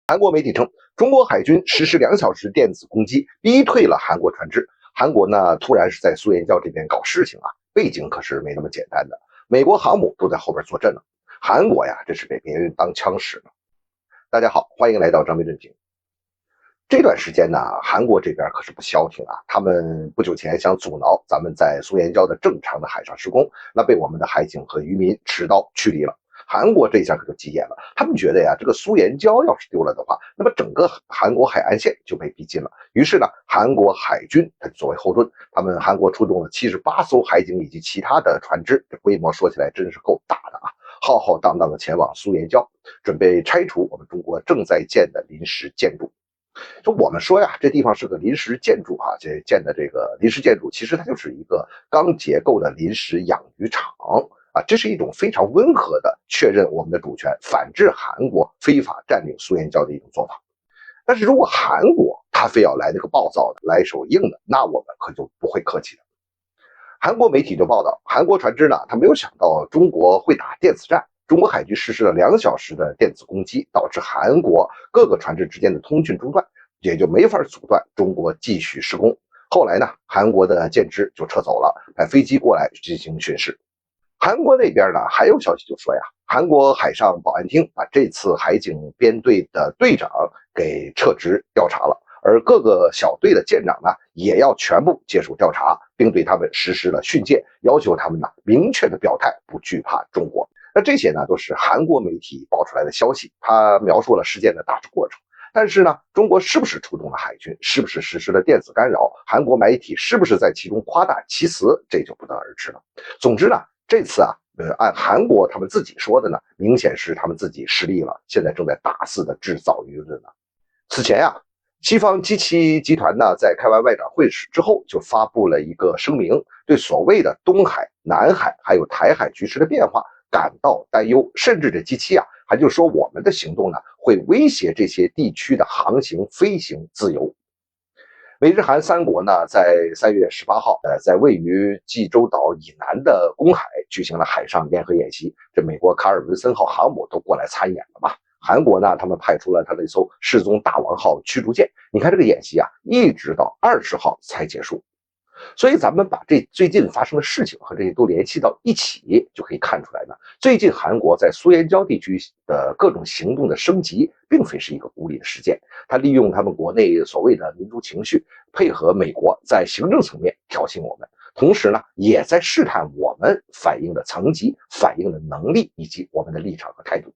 韩国媒体称，中国海军实施2小时电子攻击，逼退了韩国船只。韩国呢，突然是在苏岩礁这边搞事情啊，背景可是没那么简单的。美国航母都在后边坐镇呢，韩国呀，这是被别人当枪使呢。大家好，欢迎来到张飞论评。这段时间呢，韩国这边可是不消停啊，他们不久前想阻挠咱们在苏岩礁的正常的海上施工，那被我们的海警和渔民持刀驱离了。韩国这一下可就急眼了，他们觉得呀，这个苏岩礁要是丢了的话，那么整个韩国海岸线就被逼近了。于是呢，韩国海军它作为后盾，他们韩国出动了78艘海警以及其他的船只，这规模说起来真是够大的啊！浩浩荡荡的前往苏岩礁，准备拆除我们中国正在建的临时建筑。就我们说呀，这地方是个临时建筑啊，这建的这个临时建筑，其实它就是一个钢结构的临时养鱼场啊，这是一种非常温和的确认我们的主权，反制韩国非法占领苏岩礁的一种做法。但是如果韩国他非要来那个暴躁的，来手硬的，那我们可就不会客气的。韩国媒体就报道，韩国船只呢，他没有想到中国会打电子战。中国海军实施了2小时的电子攻击，导致韩国各个船只之间的通讯中断，也就没法阻断中国继续施工。后来呢，韩国的舰只就撤走了，派飞机过来进行巡视。韩国那边呢，还有消息就说呀，韩国海上保安厅把这次海警编队的队长给撤职调查了，而各个小队的舰长呢，也要全部接受调查，并对他们实施了训诫，要求他们呢明确的表态，不惧怕中国。那这些呢，都是韩国媒体爆出来的消息，他描述了事件的大致过程。但是呢，中国是不是出动了海军，是不是实施了电子干扰，韩国媒体是不是在其中夸大其词，这就不得而知了。总之呢，这次啊，按韩国他们自己说的呢，明显是他们自己失利了，现在正在大肆的制造舆论呢。此前呀，西方G7集团呢，在开完外长会之后，就发布了一个声明，对所谓的东海、南海还有台海局势的变化感到担忧，甚至这G7啊，还就说我们的行动呢，会威胁这些地区的航行、飞行自由。美日韩三国呢，在3月18号，在位于济州岛以南的公海举行了海上联合演习。这美国卡尔文森号航母都过来参演了嘛？韩国呢，他们派出了他的一艘世宗大王号驱逐舰。你看这个演习啊，一直到20号才结束。所以咱们把这最近发生的事情和这些都联系到一起，就可以看出来呢，最近韩国在苏岩礁地区的各种行动的升级，并非是一个孤立的事件。他利用他们国内所谓的民族情绪，配合美国在行政层面挑衅我们，同时呢，也在试探我们反应的层级、反应的能力以及我们的立场和态度。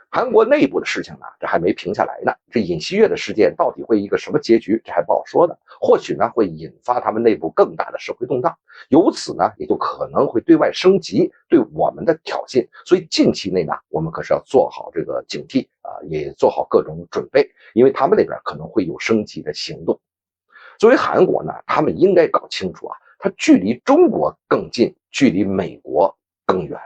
韩国内部的事情呢，这还没平下来呢。这尹锡悦的事件到底会一个什么结局，这还不好说呢。或许呢，会引发他们内部更大的社会动荡，由此呢，也就可能会对外升级对我们的挑衅。所以近期内呢，我们可是要做好这个警惕啊，也做好各种准备，因为他们那边可能会有升级的行动。作为韩国呢，他们应该搞清楚啊，它距离中国更近，距离美国更远。